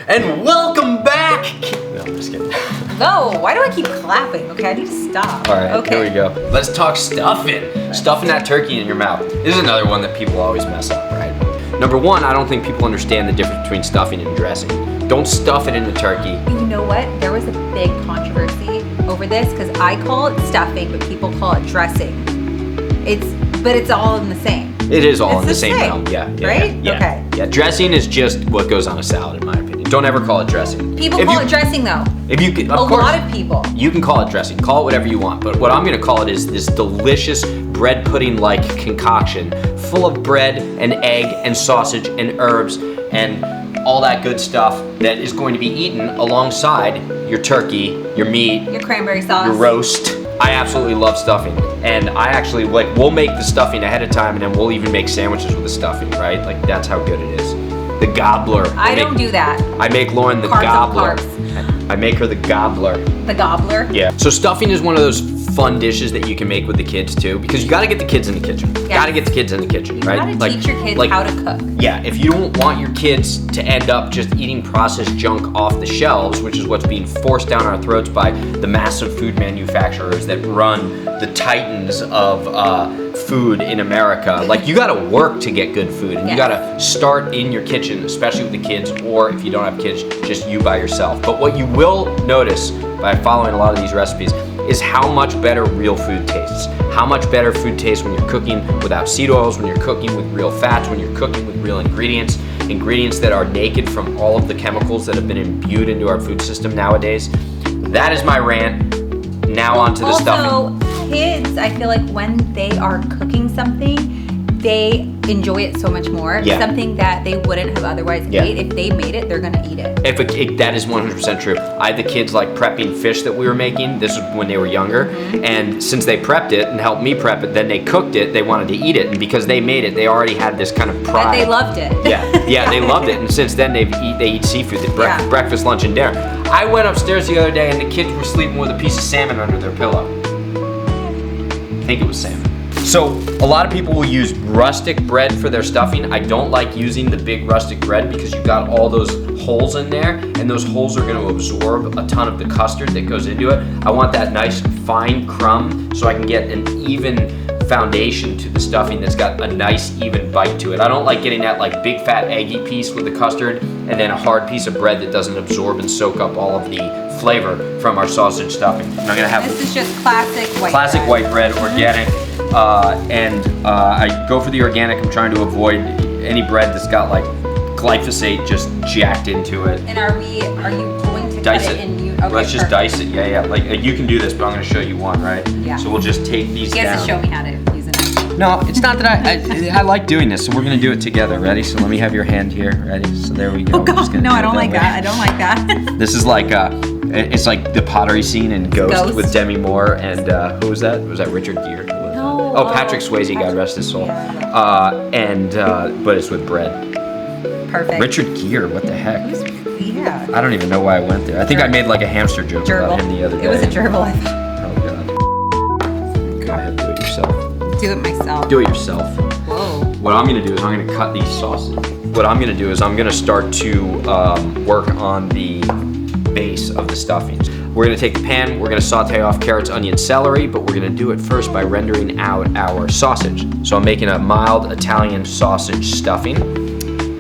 And welcome back! No, I'm just kidding. No, why do I keep clapping? Okay, I need to stop. All right, okay. Here we go. Let's talk stuffing. Stuffing that turkey in your mouth. This is another one that people always mess up, right? Number one, I don't think people understand the difference between stuffing and dressing. Don't stuff it in the turkey. You know what? There was a big controversy over this because I call it stuffing, but people call it dressing. But it's all in the same. It is all in the same realm, right? Yeah. Okay. Yeah, dressing is just what goes on a salad, in my opinion. Don't ever call it dressing. People call it dressing, though. If you could, a lot of people. You can call it dressing. Call it whatever you want. But what I'm gonna call it is this delicious bread pudding-like concoction full of bread and egg and sausage and herbs and all that good stuff that is going to be eaten alongside your turkey, your meat, your cranberry sauce, your roast. I absolutely love stuffing, and I actually we'll make the stuffing ahead of time, and then we'll even make sandwiches with the stuffing, right? Like that's how good it is. The gobbler. I don't do that. I make Lauren the gobbler. I make her the gobbler. The gobbler? Yeah. So stuffing is one of those fun dishes that you can make with the kids too, because you got to get the kids in the kitchen. Yes. Got to get the kids in the kitchen, right? You got to teach your kids how to cook. Yeah. If you don't want your kids to end up just eating processed junk off the shelves, which is what's being forced down our throats by the massive food manufacturers that run the titans of food in America. Like you gotta work to get good food, and you gotta start in your kitchen, especially with the kids, or if you don't have kids, just you by yourself. But what you will notice by following a lot of these recipes is how much better real food tastes. How much better food tastes when you're cooking without seed oils, when you're cooking with real fats, when you're cooking with real ingredients that are naked from all of the chemicals that have been imbued into our food system nowadays. That is my rant. Now on to the stuffing. Also, kids, I feel like when they are cooking something, they enjoy it so much more. Yeah. Something that they wouldn't have otherwise ate. If they made it, they're gonna eat it. That is 100% true. I had the kids like prepping fish that we were making. This was when they were younger. And since they prepped it and helped me prep it, then they cooked it, they wanted to eat it. And because they made it, they already had this kind of pride. And they loved it. Yeah, they loved it. And since then they eat seafood, breakfast, lunch, and dinner. I went upstairs the other day and the kids were sleeping with a piece of salmon under their pillow. I think it was salmon. So a lot of people will use rustic bread for their stuffing. I don't like using the big rustic bread because you've got all those holes in there, and those holes are going to absorb a ton of the custard that goes into it. I want that nice fine crumb so I can get an even foundation to the stuffing that's got a nice even bite to it. I don't like getting that like big fat eggy piece with the custard and then a hard piece of bread that doesn't absorb and soak up all of the flavor from our sausage stuffing. And I'm gonna have this is just classic white bread, organic, and I go for the organic. I'm trying to avoid any bread that's got like glyphosate just jacked into it. And are you going to dice cut it in? Okay, let's just dice it. Yeah. Like you can do this, but I'm gonna show you one, right? Yeah. So we'll just take these down. You have to show me how to use it. No, it's not that I like doing this, so we're gonna do it together. Ready? So let me have your hand here. Ready? So there we go. Oh God, no, I don't like that. I don't like that. This is like it's like the pottery scene in Ghost with Demi Moore and who was that? Was that Richard Gere? No. Oh, Patrick Swayze, God rest his soul. Yeah. But it's with bread. Perfect. Richard Gere, what the heck? Yeah. I don't even know why I went there. I think I made like a hamster joke about him the other day. It was a gerbil, I thought. Oh God. Go ahead, do it yourself. Do it myself. Do it yourself. Whoa. What I'm gonna do is I'm gonna cut these sausages. What I'm gonna do is I'm gonna start to work on the base of the stuffings. We're gonna take the pan, we're gonna saute off carrots, onion, celery, but we're gonna do it first by rendering out our sausage. So I'm making a mild Italian sausage stuffing.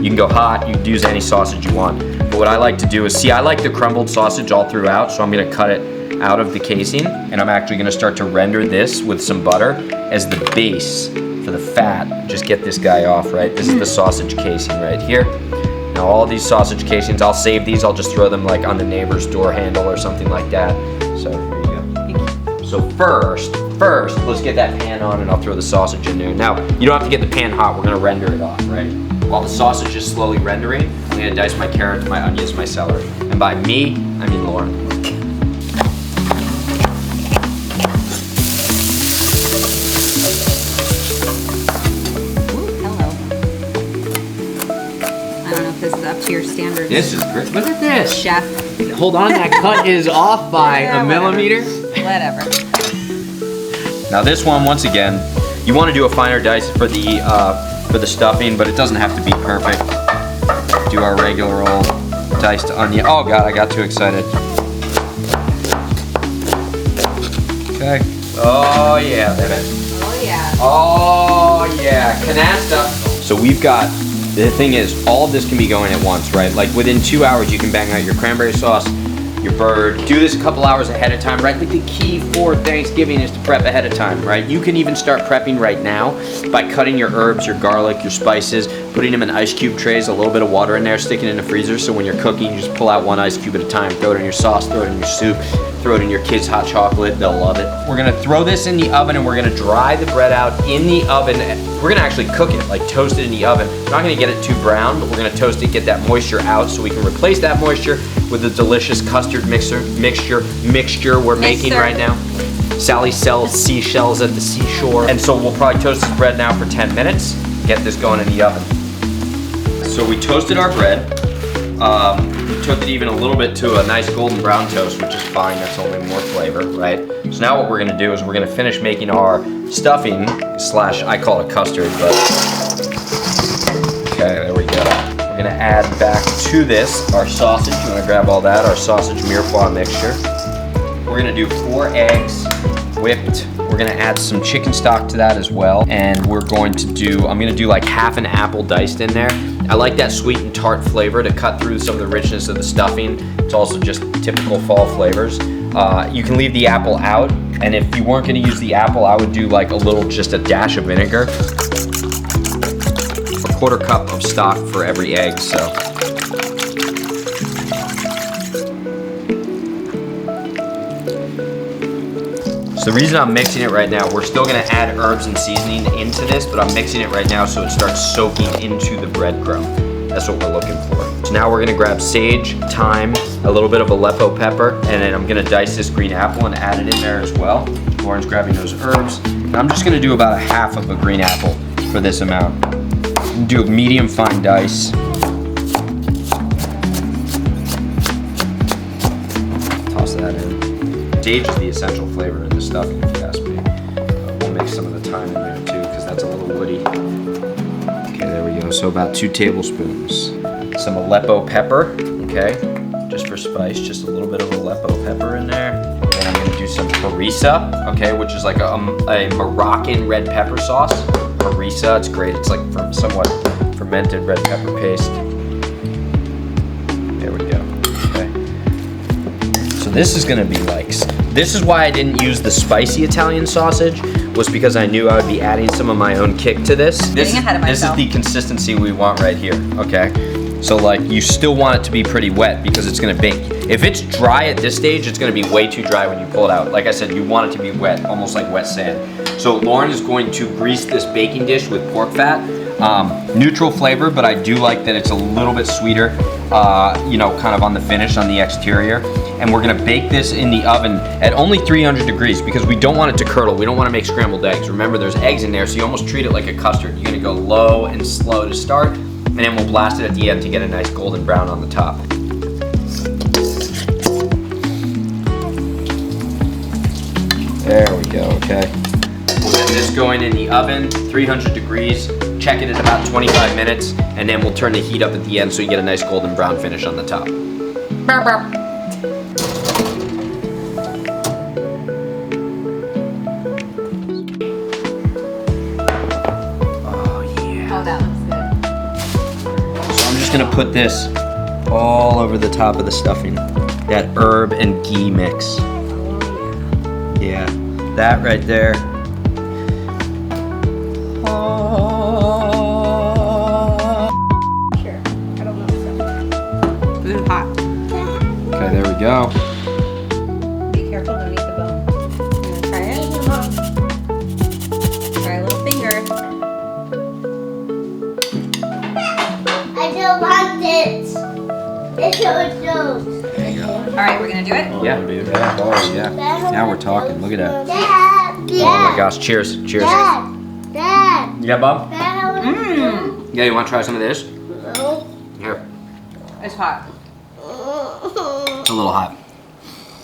You can go hot, you can use any sausage you want. But what I like to do is, I like the crumbled sausage all throughout, so I'm gonna cut it out of the casing, and I'm actually gonna start to render this with some butter as the base for the fat. Just get this guy off, right? This is the sausage casing right here. Now all these sausage casings, I'll save these, I'll just throw them like on the neighbor's door handle or something like that. So here you go. So first, let's get that pan on and I'll throw the sausage in there. Now, you don't have to get the pan hot, we're gonna render it off, right? While the sausage is slowly rendering, I'm gonna dice my carrots, my onions, my celery. And by me, I mean Lauren. To your standards. This is great. Look at this. Chef. Hold on, that cut is off by a millimeter. Whatever. Now this one, once again, you want to do a finer dice for the stuffing, but it doesn't have to be perfect. Do our regular old diced onion. Oh God, I got too excited. Okay. Oh yeah, baby. Oh yeah. Oh yeah, canasta. So we've got, the thing is, all of this can be going at once, right? Like within 2 hours, you can bang out your cranberry sauce, your bird. Do this a couple hours ahead of time, right? Like the key for Thanksgiving is to prep ahead of time, right? You can even start prepping right now by cutting your herbs, your garlic, your spices, putting them in ice cube trays, a little bit of water in there, sticking it in the freezer, so when you're cooking, you just pull out 1 ice cube at a time, throw it in your sauce, throw it in your soup, throw it in your kids' hot chocolate, they'll love it. We're gonna throw this in the oven and we're gonna dry the bread out in the oven. We're gonna actually cook it, like toast it in the oven. We're not gonna get it too brown, but we're gonna toast it, get that moisture out so we can replace that moisture with the delicious custard mixture we're making right now. Sally sells seashells at the seashore. And so we'll probably toast this bread now for 10 minutes, get this going in the oven. So we toasted our bread. We took it even a little bit to a nice golden brown toast, which is fine, that's only more flavor, right? So now what we're gonna do is we're gonna finish making our stuffing, slash, I call it custard, but, okay, there we go. We're gonna add back to this our sausage. You wanna grab all that, our sausage mirepoix mixture. We're gonna do 4 eggs, whipped. We're gonna add some chicken stock to that as well. And we're going to do, I'm gonna do like half an apple diced in there. I like that sweet and tart flavor to cut through some of the richness of the stuffing. It's also just typical fall flavors. You can leave the apple out. And if you weren't gonna use the apple, I would do like a little, just a dash of vinegar. A 1/4 cup of stock for every egg, so. So the reason I'm mixing it right now, we're still gonna add herbs and seasoning into this, but I'm mixing it right now so it starts soaking into the breadcrumb. That's what we're looking for. So now we're gonna grab sage, thyme, a little bit of Aleppo pepper, and then I'm gonna dice this green apple and add it in there as well. Lauren's grabbing those herbs. And I'm just gonna do about 1/2 of a green apple for this amount. Do a medium fine dice. Toss that in. Sage is the essential flavor in the stuffing, if you ask me. We'll mix some of the thyme in there too, because that's a little woody. Okay, there we go. So about 2 tablespoons. Some Aleppo pepper, okay? Just for spice, just a little bit of Aleppo pepper in there. And then I'm gonna do some harissa, okay, which is like a Moroccan red pepper sauce. Harissa, it's great. It's like somewhat fermented red pepper paste. There we go, okay. So this is gonna be like, this is why I didn't use the spicy Italian sausage, was because I knew I would be adding some of my own kick to this. This is the consistency we want right here, okay? So like, you still want it to be pretty wet because it's gonna bake. If it's dry at this stage, it's gonna be way too dry when you pull it out. Like I said, you want it to be wet, almost like wet sand. So Lauren is going to grease this baking dish with pork fat. Neutral flavor, but I do like that it's a little bit sweeter, you know, kind of on the finish, on the exterior. And we're gonna bake this in the oven at only 300 degrees because we don't want it to curdle. We don't wanna make scrambled eggs. Remember, there's eggs in there, so you almost treat it like a custard. You're gonna go low and slow to start, and then we'll blast it at the end to get a nice golden brown on the top. There we go, okay. We'll get this going in the oven, 300 degrees. Check it at about 25 minutes, and then we'll turn the heat up at the end so you get a nice golden brown finish on the top. Burp, burp. Gonna put this all over the top of the stuffing. That herb and ghee mix. Yeah, that right there. Sure. I don't know. This is hot. Okay, there we go. Be careful, don't eat the bone. You wanna try it? Try a little finger. I don't want it. It's so close. There you go. All right, we're gonna do it? Yeah. Oh, yeah. Now we're talking. Look at that. Dad, Oh my gosh. Cheers. Cheers. Dad. Yeah, Bob? Mmm. Yeah, you want to try some of this? No. Here. It's hot. It's a little hot.